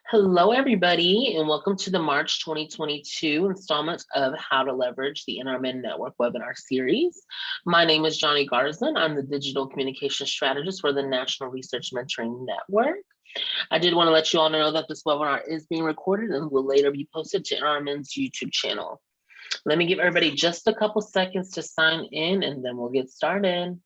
Hello, everybody, and welcome to the March 2022 installment of How to Leverage the NRMN Network webinar series. My name is Johnny Garzan. I'm the Digital Communication Strategist for the National Research Mentoring Network. I did want to let you all know that this webinar is being recorded and will later be posted to NRMN's YouTube channel. Let me give everybody just a couple seconds to sign in, and then we'll get started.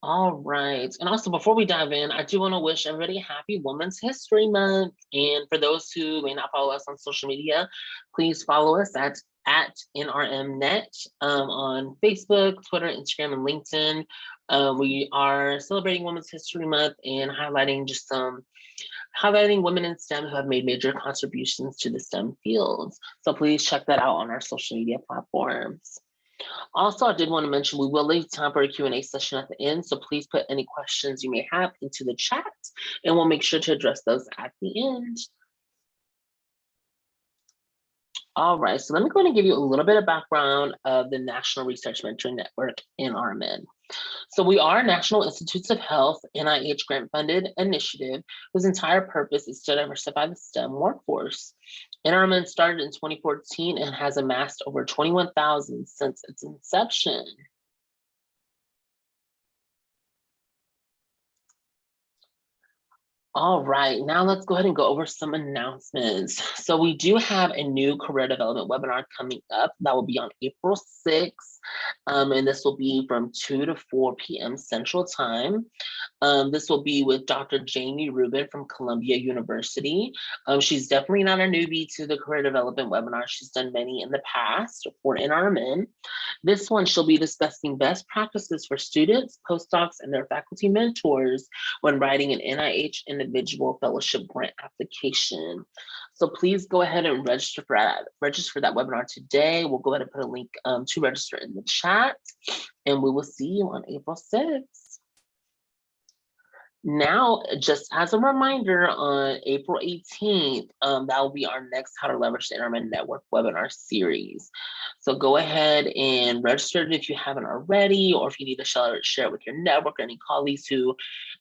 All right. And also, before we dive in, I do want to wish everybody a happy Women's History Month. And for those who may not follow us on social media, please follow us at NRMNet on Facebook, Twitter, Instagram, and LinkedIn. We are celebrating Women's History Month and highlighting women in STEM who have made major contributions to the STEM fields. So please check that out on our social media platforms. Also, I did want to mention we will leave time for a Q&A session at the end, so please put any questions you may have into the chat, and we'll make sure to address those at the end. All right, so let me go ahead and give you a little bit of background of the National Research Mentoring Network, NRMN. So we are a National Institutes of Health, NIH grant-funded initiative whose entire purpose is to diversify the STEM workforce. NRMN started in 2014 and has amassed over 21,000 since its inception. All right, now let's go ahead and go over some announcements. So we do have a new career development webinar coming up that will be on April 6th, and this will be from 2 to 4 p.m. Central Time. This will be with Dr. Jamie Rubin from Columbia University. She's definitely not a newbie to the career development webinar. She's done many in the past for NRMN. This one, she'll be discussing best practices for students, postdocs, and their faculty mentors when writing an NIH individual fellowship grant application. So please go ahead and register for that webinar today. We'll go ahead and put a link to register in the chat, and we will see you on April 6th. Now, just as a reminder, on April 18th, that will be our next How to Leverage the NRMN Network webinar series. So go ahead and register if you haven't already, or if you need to share it with your network or any colleagues who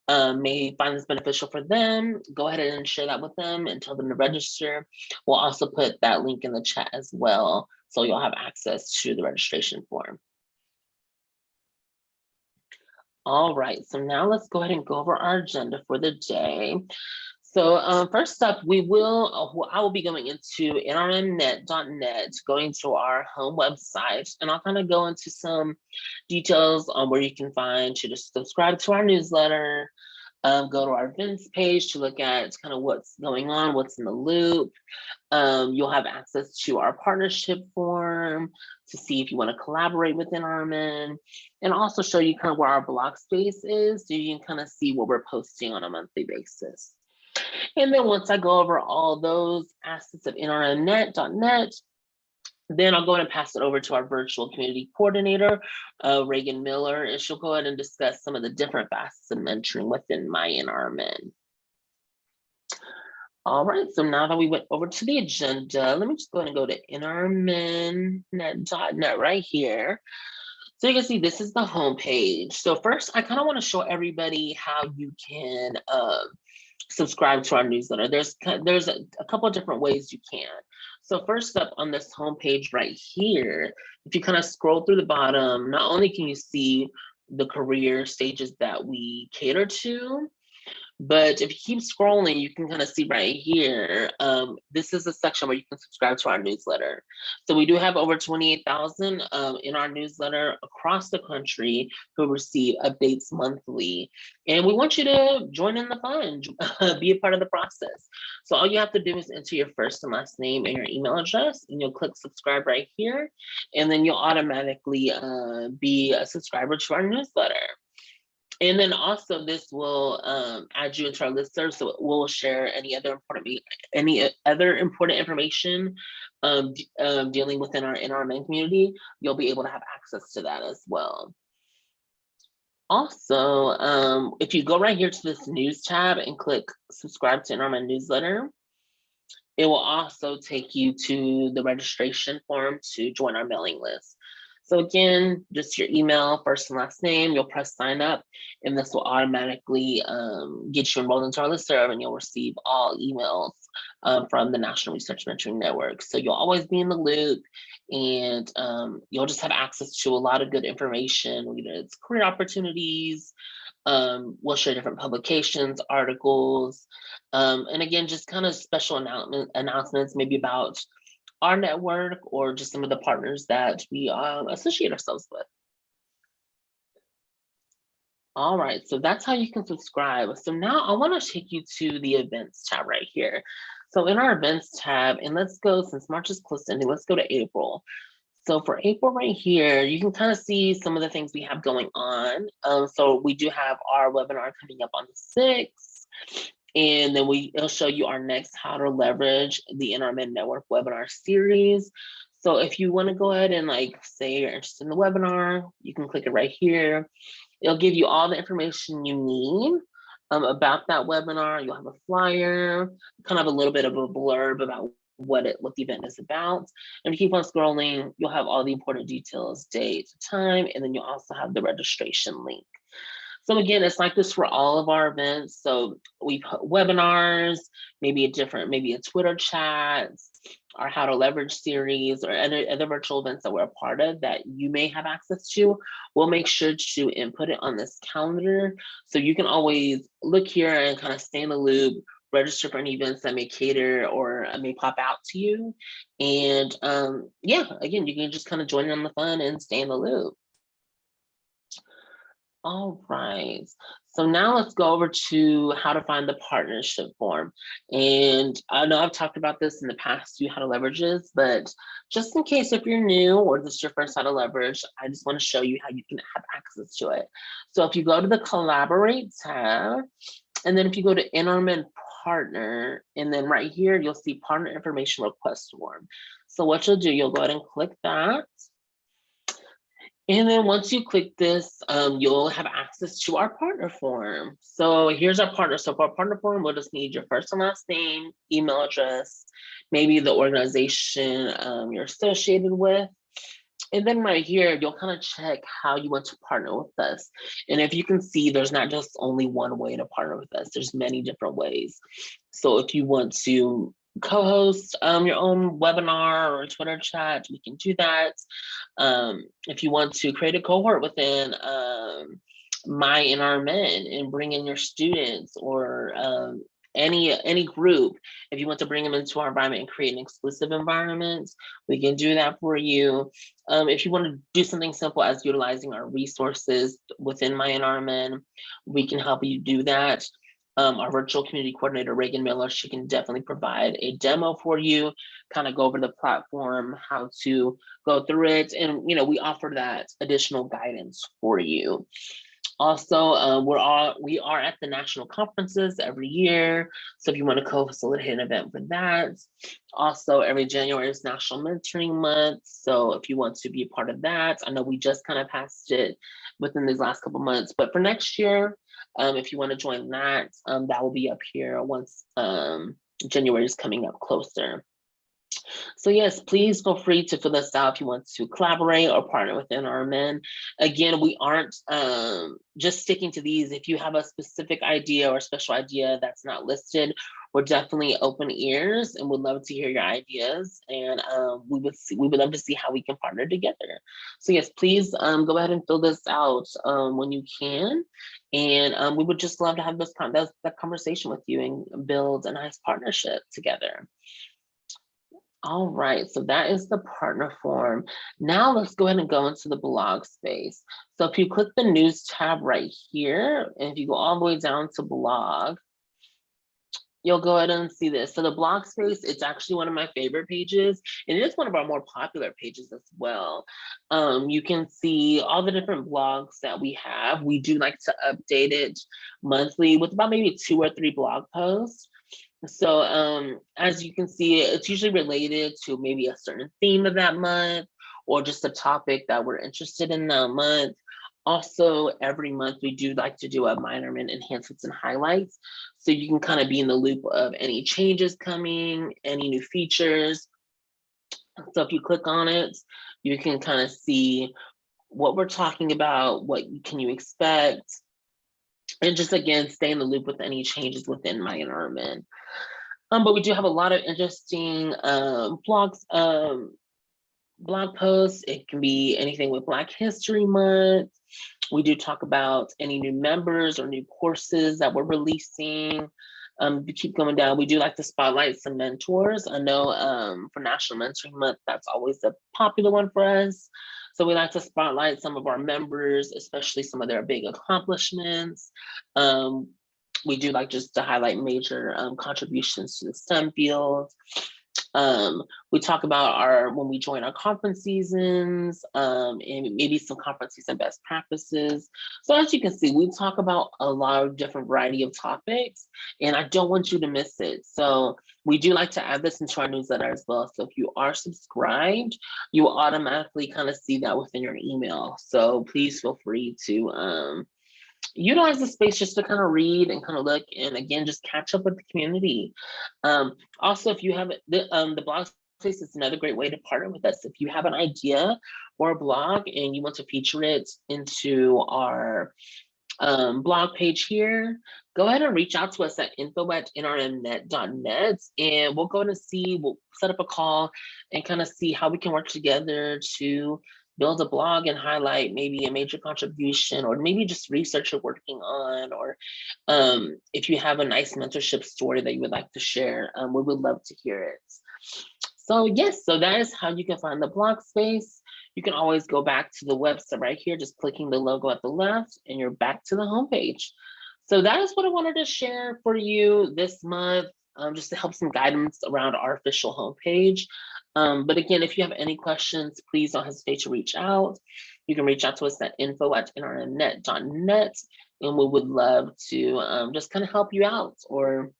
may find this beneficial for them. Go ahead and share that with them and tell them to register. We'll also put that link in the chat as well, so you'll have access to the registration form. All right, so now let's go ahead and go over our agenda for the day. So first up, I will be going into nrmnet.net, going to our home website, and I'll kind of go into some details on where you can find to just subscribe to our newsletter, go to our events page to look at kind of what's going on, what's in the loop. You'll have access to our partnership form to see if you want to collaborate with NRMN, and also show you kind of where our blog space is, so you can kind of see what we're posting on a monthly basis. And then once I go over all those assets of nrmnet.net, then I'll go ahead and pass it over to our virtual community coordinator, Reagan Miller, and she'll go ahead and discuss some of the different facets of mentoring within MyNRMN. All right, so now that we went over to the agenda, let me just go ahead and go to nrmnet.net right here. So you can see this is the home page. So first, I kind of want to show everybody how you can subscribe to our newsletter. There's a couple of different ways you can. So first up on this homepage right here, if you kind of scroll through the bottom, not only can you see the career stages that we cater to, but if you keep scrolling, you can kind of see right here, this is a section where you can subscribe to our newsletter. So we do have over 28,000 in our newsletter across the country who receive updates monthly. And we want you to join in the fun, be a part of the process. So all you have to do is enter your first and last name and your email address, and you'll click subscribe right here. And then you'll automatically be a subscriber to our newsletter. And then also this will add you into our listserv, so we'll share any other important information dealing within our NRMN community. You'll be able to have access to that as well. Also, if you go right here to this news tab and click subscribe to NRMN newsletter, It will also take you to the registration form to join our mailing list. So again, just your email, first and last name, you'll press sign up, and this will automatically get you enrolled into our listserv, and you'll receive all emails from the National Research Mentoring Network. So you'll always be in the loop, and you'll just have access to a lot of good information, whether it's career opportunities, we'll share different publications, articles, and again, just kind of special announcements, maybe about our network or just some of the partners that we associate ourselves with. All right, so that's how you can subscribe. So now I want to take you to the events tab right here. So in our events tab, and let's go, since March is close to ending, let's go to April. So for April right here, you can kind of see some of the things we have going on. So we do have our webinar coming up on the 6th. And then it'll show you our next How to Leverage the NRMN Network webinar series. So if you want to go ahead and say you're interested in the webinar, you can click it right here. It'll give you all the information you need about that webinar. You'll have a flyer, kind of a little bit of a blurb about what the event is about. And if you keep on scrolling, you'll have all the important details, date, time, and then you'll also have the registration link. So again, it's like this for all of our events. So we put webinars, maybe a Twitter chat, our How to Leverage series, or other virtual events that we're a part of that you may have access to. We'll make sure to input it on this calendar. So you can always look here and kind of stay in the loop, register for any events that may cater or may pop out to you. And yeah, again, you can just kind of join in on the fun and stay in the loop. All right, so now let's go over to how to find the partnership form. And I know I've talked about this in the past few How to Leverages, but just in case if you're new or this is your first How to Leverage, I just want to show you how you can have access to it. So if you go to the Collaborate tab, and then if you go to NRMN Partner, and then right here, you'll see Partner Information Request Form. So what you'll do, you'll go ahead and click that. And then once you click this, you'll have access to our partner form. So here's our partner. So for our partner form, we'll just need your first and last name, email address, maybe the organization you're associated with. And then right here, you'll kind of check how you want to partner with us. And if you can see, there's not just only one way to partner with us. There's many different ways. So if you want to co-host your own webinar or Twitter chat, we can do that. If you want to create a cohort within MyNRMN and bring in your students or any group, if you want to bring them into our environment and create an exclusive environment, we can do that for you. If you want to do something simple as utilizing our resources within MyNRMN, we can help you do that. Our virtual community coordinator, Reagan Miller, she can definitely provide a demo for you, kind of go over the platform, how to go through it. And, we offer that additional guidance for you. Also, we are at the national conferences every year. So if you want to co-facilitate an event for that. Also, every January is National Mentoring Month. So if you want to be a part of that, I know we just kind of passed it within these last couple months, but for next year, if you want to join that, that will be up here once January is coming up closer. So yes, please feel free to fill this out if you want to collaborate or partner with NRMN. Again, we aren't just sticking to these. If you have a specific idea or special idea that's not listed, we're definitely open ears and would love to hear your ideas. And we would love to see how we can partner together. So yes, please go ahead and fill this out when you can. And we would just love to have that conversation with you and build a nice partnership together. All right, so that is the partner form. Now let's go ahead and go into the blog space. So if you click the news tab right here, and if you go all the way down to blog, you'll go ahead and see this. So the blog space, it's actually one of my favorite pages, and it is one of our more popular pages as well. You can see all the different blogs that we have. We do like to update it monthly with about maybe 2 or 3 blog posts. So as you can see, it's usually related to maybe a certain theme of that month or just a topic that we're interested in that month. Also, every month we do like to do a MyNRMN enhancements and highlights. So you can kind of be in the loop of any changes coming, any new features. So if you click on it, you can kind of see what we're talking about, what can you expect, and just again, stay in the loop with any changes within MyNRMN. But we do have a lot of interesting blog posts. It can be anything with Black History Month. We do talk about any new members or new courses that we're releasing. We keep going down. We do like to spotlight some mentors. I know for National Mentoring Month, that's always a popular one for us. So we like to spotlight some of our members, especially some of their big accomplishments. We do like just to highlight major contributions to the STEM field. We talk about when we join our conference seasons, and maybe some conference season best practices. So as you can see, we talk about a lot of different variety of topics, and I don't want you to miss it. So we do like to add this into our newsletter as well. So if you are subscribed, you will automatically kind of see that within your email. So please feel free to utilize the space just to kind of read and kind of look, and again, just catch up with the community. Also, if you have the blog space is another great way to partner with us. If you have an idea or a blog and you want to feature it into our blog page here, go ahead and reach out to us at info@nrmnet.net, and we'll go and we'll set up a call and kind of see how we can work together to build a blog and highlight maybe a major contribution, or maybe just research you're working on, or if you have a nice mentorship story that you would like to share, we would love to hear it. So yes, so that is how you can find the blog space. You can always go back to the website right here, just clicking the logo at the left, and you're back to the homepage. So that is what I wanted to share for you this month, just to help some guidance around our official homepage. But again, if you have any questions, please don't hesitate to reach out. You can reach out to us at info@nrmnet.net, and we would love to just kind of help you out, or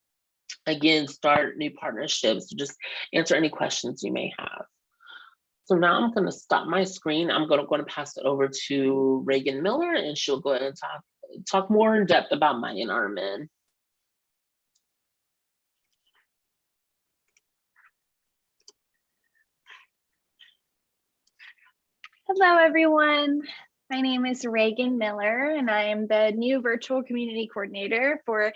again, start new partnerships, to just answer any questions you may have. So now I'm going to stop my screen. I'm going to pass it over to Reagan Miller, and she'll go ahead and talk more in depth about MyNRMN. Hello, everyone. My name is Reagan Miller, and I am the new virtual community coordinator for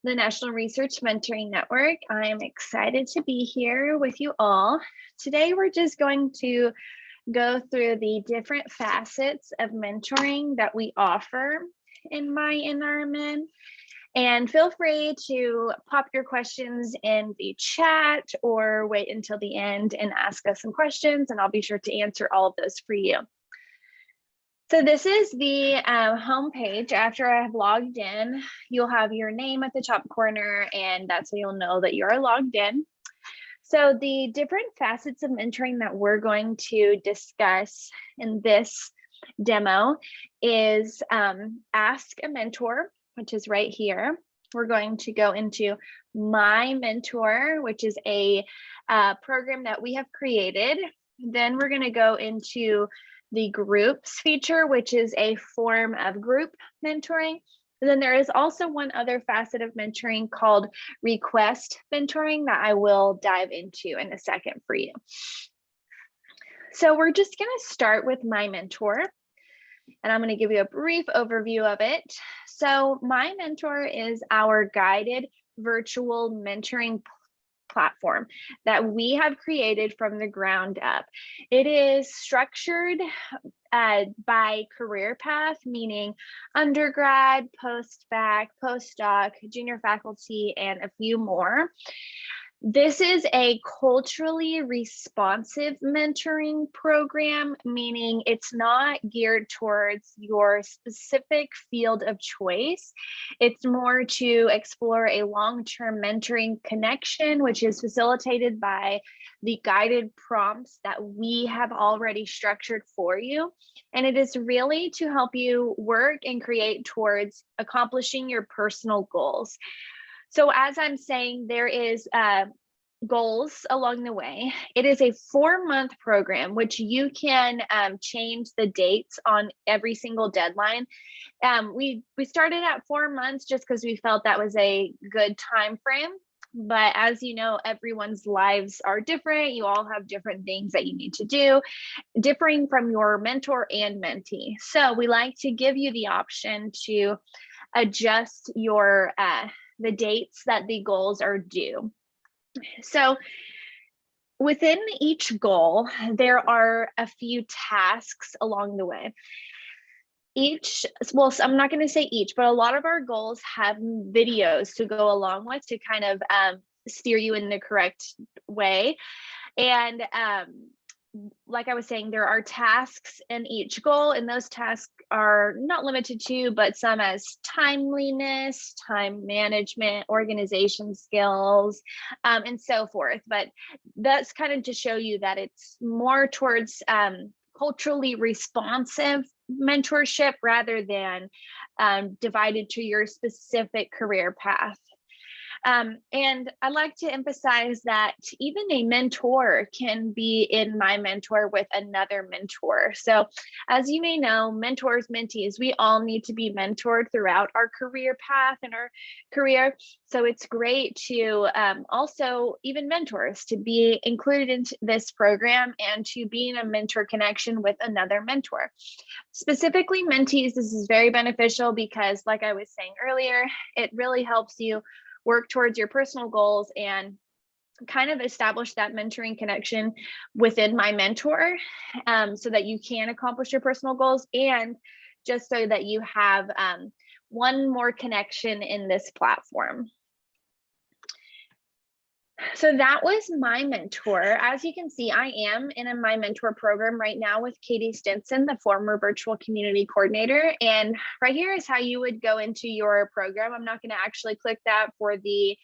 the National Research Mentoring Network. I am excited to be here with you all. Today, we're just going to go through the different facets of mentoring that we offer in MyNRMN. And feel free to pop your questions in the chat or wait until the end and ask us some questions, and I'll be sure to answer all of those for you. So this is the home page. After I have logged in, you'll have your name at the top corner, and that's how you'll know that you're logged in. So the different facets of mentoring that we're going to discuss in this demo is Ask a Mentor, which is right here. We're going to go into MyMentor, which is a program that we have created. Then we're going to go into the groups feature, which is a form of group mentoring. And then there is also one other facet of mentoring called request mentoring that I will dive into in a second for you. So we're just going to start with MyMentor, and I'm going to give you a brief overview of it. So MyMentor is our guided virtual mentoring platform that we have created from the ground up. It is structured by career path, meaning undergrad, post-bac, postdoc, junior faculty, and a few more. This is a culturally responsive mentoring program, meaning it's not geared towards your specific field of choice. It's more to explore a long-term mentoring connection, which is facilitated by the guided prompts that we have already structured for you. And it is really to help you work and create towards accomplishing your personal goals. So as I'm saying, there is goals along the way. It is a 4-month program, which you can change the dates on every single deadline. We started at 4 months just because we felt that was a good time frame. But as you know, everyone's lives are different. You all have different things that you need to do, differing from your mentor and mentee. So we like to give you the option to adjust your the dates that the goals are due. So within each goal, there are a few tasks along the way. Well, I'm not going to say each, but a lot of our goals have videos to go along with to kind of steer you in the correct way. And like I was saying, there are tasks in each goal, and those tasks are not limited to, but some as timeliness, time management, organization skills, and so forth. But that's kind of to show you that it's more towards culturally responsive mentorship rather than divided to your specific career path. And I like to emphasize that even a mentor can be in MyMentor with another mentor. So as you may know, mentors, mentees, we all need to be mentored throughout our career path and our career. So it's great to also, even mentors, to be included into this program and to be in a mentor connection with another mentor. Specifically mentees, this is very beneficial because, like I was saying earlier, it really helps you work towards your personal goals and kind of establish that mentoring connection within MyMentor, so that you can accomplish your personal goals, and just so that you have one more connection in this platform. So that was MyMentor. As you can see, I am in a MyMentor program right now with Katie Stinson, the former virtual community coordinator. And right here is how you would go into your program. I'm not going to actually click that for the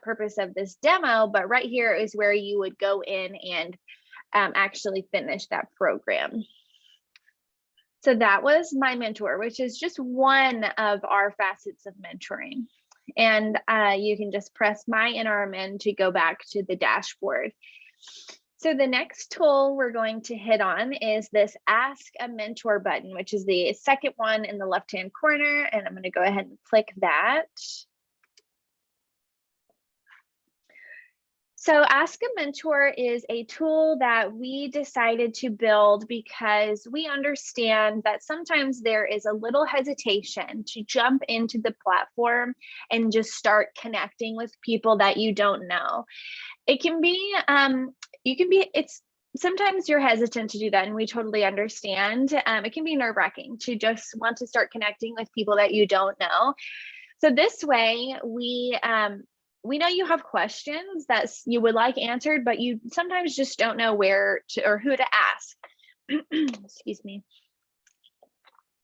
purpose of this demo, but right here is where you would go in and actually finish that program. So that was MyMentor, which is just one of our facets of mentoring. And you can just press MyNRMN to go back to the dashboard. So the next tool we're going to hit on is this Ask a Mentor button, which is the second one in the left-hand corner. And I'm going to go ahead and click that. So Ask a Mentor is a tool that we decided to build because we understand that sometimes there is a little hesitation to jump into the platform and just start connecting with people that you don't know. It can be, sometimes you're hesitant to do that, and we totally understand. It can be nerve-wracking to just want to start connecting with people that you don't know. So this way, we know you have questions that you would like answered, but you sometimes just don't know where to or who to ask. Excuse me.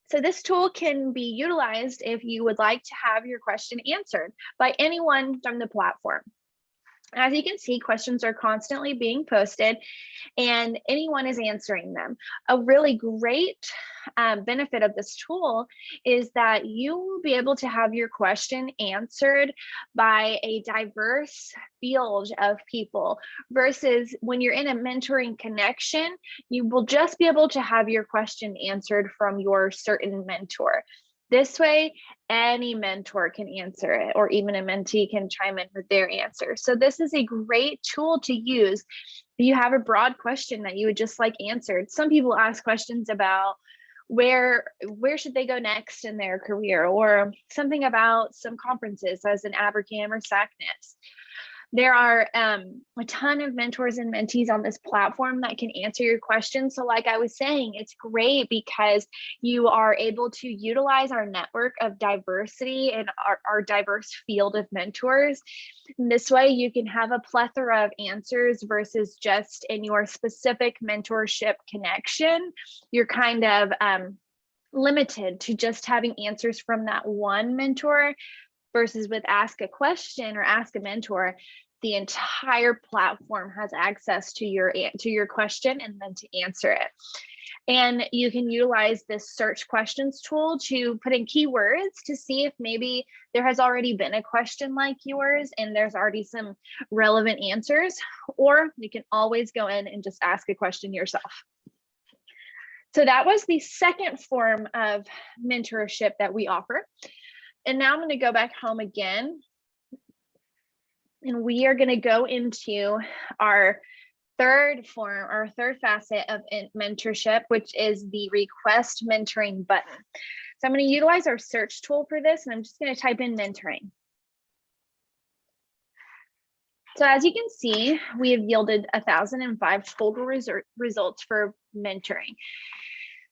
So this tool can be utilized if you would like to have your question answered by anyone from the platform. As you can see, questions are constantly being posted and anyone is answering them. A really great benefit of this tool is that you will be able to have your question answered by a diverse field of people versus when you're in a mentoring connection, you will just be able to have your question answered from your certain mentor. This way, any mentor can answer it, or even a mentee can chime in with their answer. So this is a great tool to use if you have a broad question that you would just like answered. Some people ask questions about where should they go next in their career, or something about some conferences as an ABRCAM or SACNAS. There are a ton of mentors and mentees on this platform that can answer your questions. So like I was saying, it's great because you are able to utilize our network of diversity and our diverse field of mentors. And this way you can have a plethora of answers versus just in your specific mentorship connection. You're kind of limited to just having answers from that one mentor. Versus with Ask a Question or Ask a Mentor, the entire platform has access to your question and then to answer it. And you can utilize this search questions tool to put in keywords to see if maybe there has already been a question like yours and there's already some relevant answers, or you can always go in and just ask a question yourself. So that was the second form of mentorship that we offer. And now I'm going to go back home again. And we are going to go into our third form, our third facet of mentorship, which is the request mentoring button. So I'm going to utilize our search tool for this, and I'm just going to type in mentoring. So as you can see, we have yielded 1,005 total results for mentoring.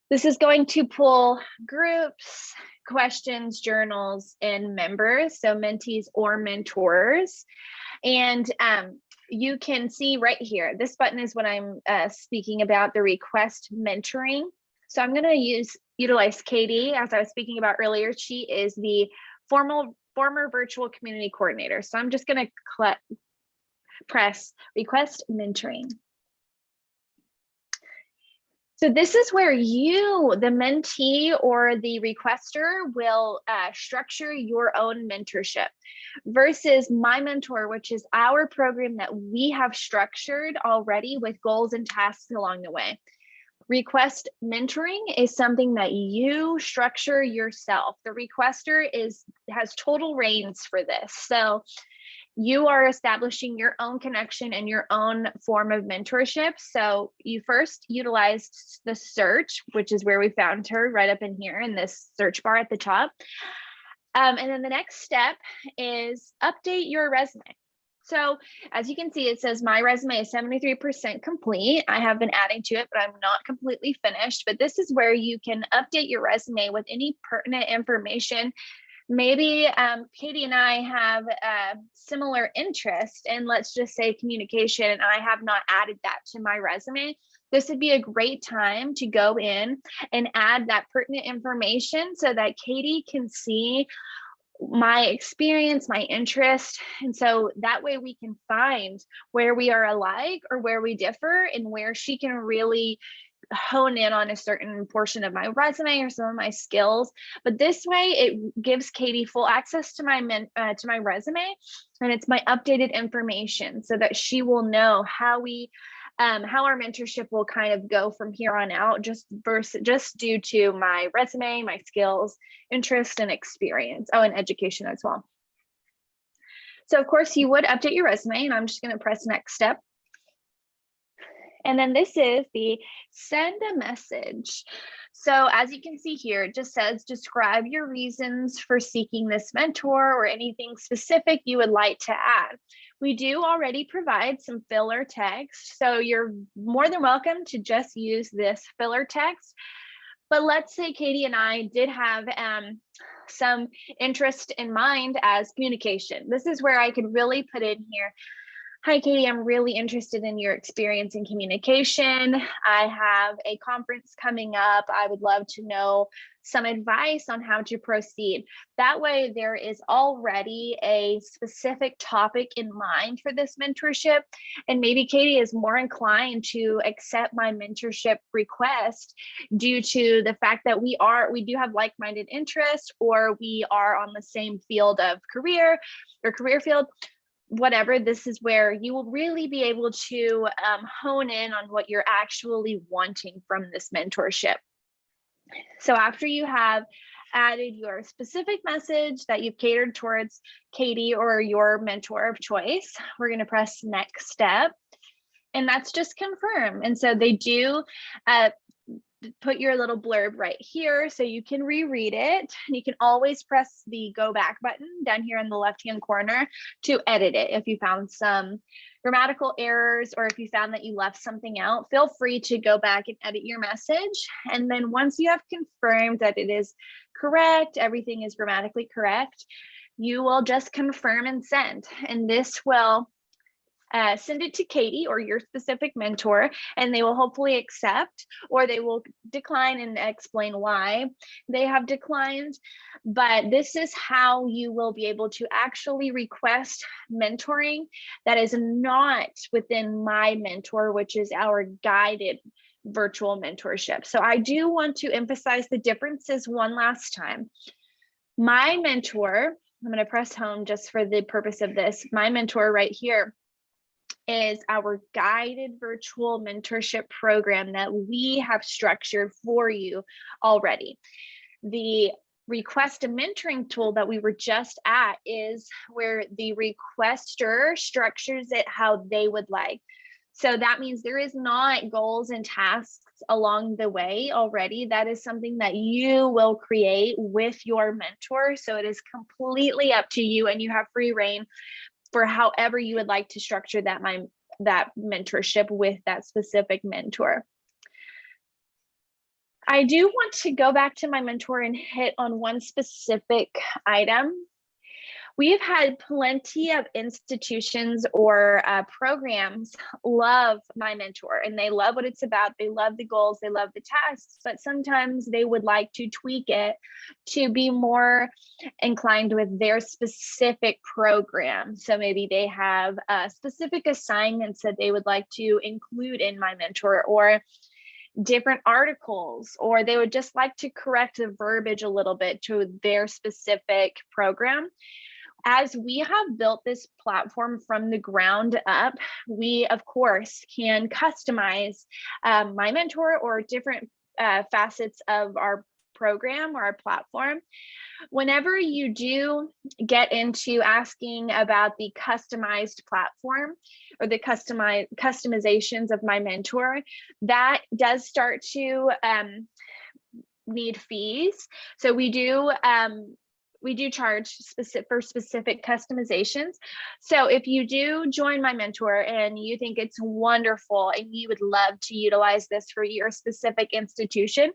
This is going to pull groups, questions, journals, and members, so mentees or mentors. And you can see right here, this button is what I'm speaking about, the request mentoring. So I'm going to utilize Katie, as I was speaking about earlier. She is the former virtual community coordinator. So I'm just going to press request mentoring. So this is where you, the mentee or the requester, will structure your own mentorship versus MyMentor, which is our program that we have structured already with goals and tasks along the way. Request mentoring is something that you structure yourself. The requester has total reins for this. So you are establishing your own connection and your own form of mentorship. So you first utilized the search, which is where we found her, right up in here in this search bar at the top. And then the next step is update your resume. So as you can see, it says my resume is 73% complete. I have been adding to it, but I'm not completely finished. But this is where you can update your resume with any pertinent information. Maybe Katie and I have a similar interest in, let's just say, communication, and I have not added that to my resume. This would be a great time to go in and add that pertinent information so that Katie can see my experience, my interest. And so that way we can find where we are alike or where we differ, and where she can really hone in on a certain portion of my resume or some of my skills. But this way it gives Katie full access to my resume, and it's my updated information so that she will know how our mentorship will kind of go from here on out, just due to my resume, my skills, interest, and experience. Oh, and education as well. So of course you would update your resume, and I'm just going to press next step. And then this is the send a message. So as you can see here, it just says describe your reasons for seeking this mentor or anything specific you would like to add. We do already provide some filler text, so you're more than welcome to just use this filler text. But let's say Katie and I did have some interest in mind as communication. This is where I could really put in here, hi, Katie, I'm really interested in your experience in communication. I have a conference coming up. I would love to know some advice on how to proceed. That way, there is already a specific topic in mind for this mentorship. And maybe Katie is more inclined to accept my mentorship request due to the fact that we do have like-minded interests, or we are on the same field of career field. Whatever, this is where you will really be able to hone in on what you're actually wanting from this mentorship. So after you have added your specific message that you've catered towards Katie or your mentor of choice, we're going to press next step, and that's just confirm. And so they do put your little blurb right here so you can reread it. You can always press the go back button down here in the left hand corner to edit it. If you found some grammatical errors, or if you found that you left something out, feel free to go back and edit your message. And then once you have confirmed that it is correct, everything is grammatically correct, you will just confirm and send. And this will send it to Katie or your specific mentor, and they will hopefully accept, or they will decline and explain why they have declined. But this is how you will be able to actually request mentoring that is not within MyMentor, which is our guided virtual mentorship. So I do want to emphasize the differences one last time. MyMentor, I'm going to press home just for the purpose of this. MyMentor right here is our guided virtual mentorship program that we have structured for you already. The request a mentoring tool that we were just at is where the requester structures it how they would like. So that means there is not goals and tasks along the way already. That is something that you will create with your mentor. So it is completely up to you, and you have free reign for however you would like to structure that mentorship with that specific mentor. I do want to go back to MyMentor and hit on one specific item. We have had plenty of institutions or programs love MyMentor, and they love what it's about. They love the goals, they love the tasks, but sometimes they would like to tweak it to be more inclined with their specific program. So maybe they have specific assignments that they would like to include in MyMentor, or different articles, or they would just like to correct the verbiage a little bit to their specific program. As we have built this platform from the ground up, we of course can customize MyMentor or different facets of our program or our platform. Whenever you do get into asking about the customized platform or the customizations of MyMentor, that does start to need fees. So we do charge for specific customizations. So if you do join MyMentor and you think it's wonderful and you would love to utilize this for your specific institution,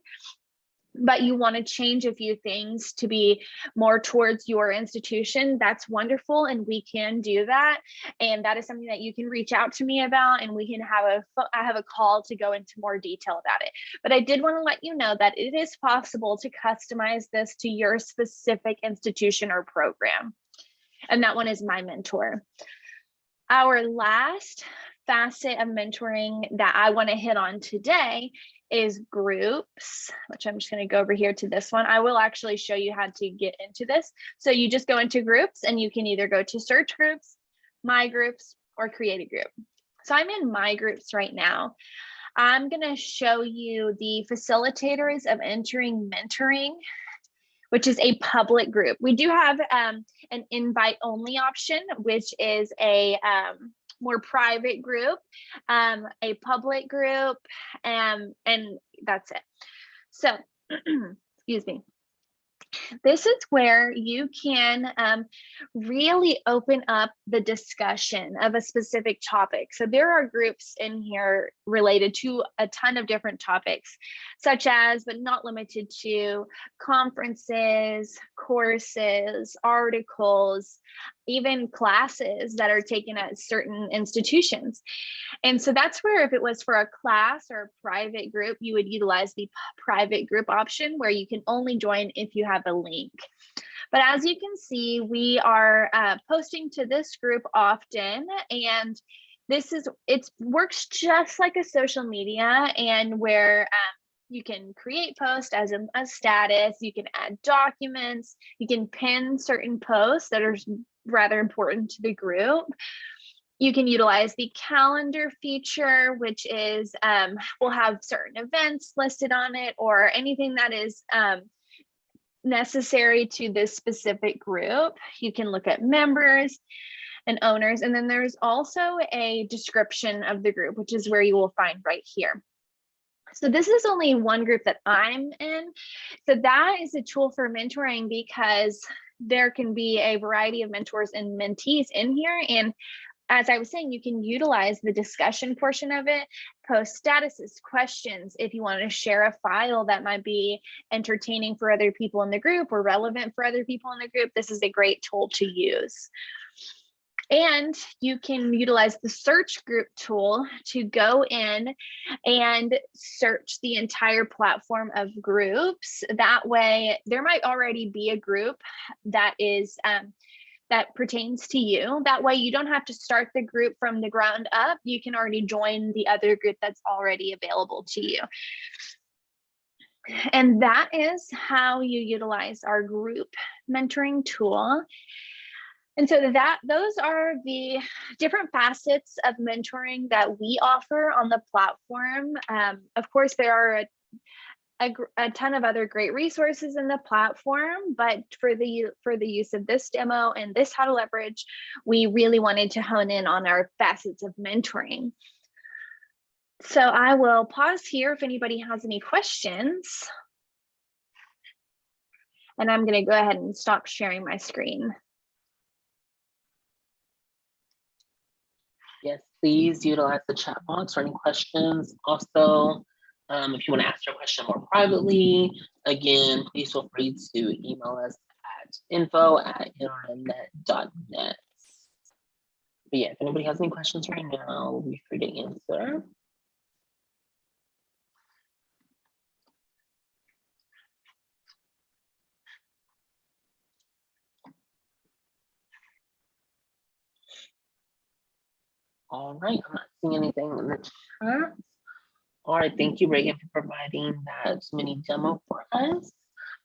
but you want to change a few things to be more towards your institution, that's wonderful, and we can do that. And that is something that you can reach out to me about, and we can have a call to go into more detail about it. But I did want to let you know that it is possible to customize this to your specific institution or program, and that one is MyMentor. Our last facet of mentoring that I want to hit on today is groups, which I'm just going to go over here to this one. I will actually show you how to get into this. So you just go into groups, and you can either go to search groups, my groups, or create a group. So I'm in my groups right now. I'm going to show you the facilitators of entering mentoring, which is a public group. We do have an invite only option, which is a more private group, a public group, and that's it. So, excuse me. This is where you can really open up the discussion of a specific topic. So there are groups in here related to a ton of different topics, such as, but not limited to, conferences, courses, articles, even classes that are taken at certain institutions. And so that's where, if it was for a class or a private group, you would utilize the private group option, where you can only join if you have a link. But as you can see, we are posting to this group often, and it works just like a social media, and where you can create posts as a status, you can add documents, you can pin certain posts that are rather important to the group. You can utilize the calendar feature, which is we'll have certain events listed on it, or anything that is necessary to this specific group. You can look at members and owners, and then there's also a description of the group, which is where you will find right here. So this is only one group that I'm in. So that is a tool for mentoring, because there can be a variety of mentors and mentees in here. And as I was saying, you can utilize the discussion portion of it, post statuses, questions. If you want to share a file that might be entertaining for other people in the group or relevant for other people in the group, this is a great tool to use. And you can utilize the search group tool to go in and search the entire platform of groups. That way, there might already be a group that is that pertains to you. That way you don't have to start the group from the ground up. You can already join the other group that's already available to you. And that is how you utilize our group mentoring tool. And so those are the different facets of mentoring that we offer on the platform. Of course, there are a ton of other great resources in the platform, but for the use of this demo and this how to leverage, we really wanted to hone in on our facets of mentoring. So I will pause here if anybody has any questions. And I'm going to go ahead and stop sharing my screen. Yes, please utilize the chat box for any questions. Also, if you want to ask your question more privately, again, please feel free to email us at info@nrmnet.net. But yeah, if anybody has any questions right now, we'll be free to answer. All right, I'm not seeing anything in the chat. All right, thank you, Reagan, for providing that mini demo for us.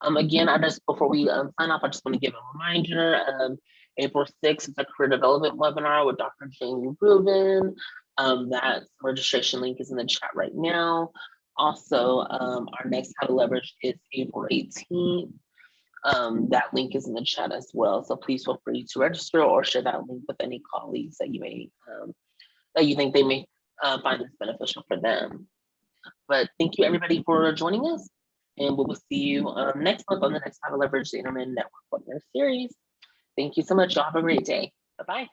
Again, before we sign off, I just want to give a reminder. April 6th is a career development webinar with Dr. Jamie Rubin. That registration link is in the chat right now. Also, our next How to Leverage is April 18th. That link is in the chat as well. So please feel free to register or share that link with any colleagues that you may that you think they may find this beneficial for them. But thank you everybody for joining us, and we will see you next month on the next How to Leverage the NRMN Network webinar series. Thank you so much. Y'all have a great day. Bye-bye.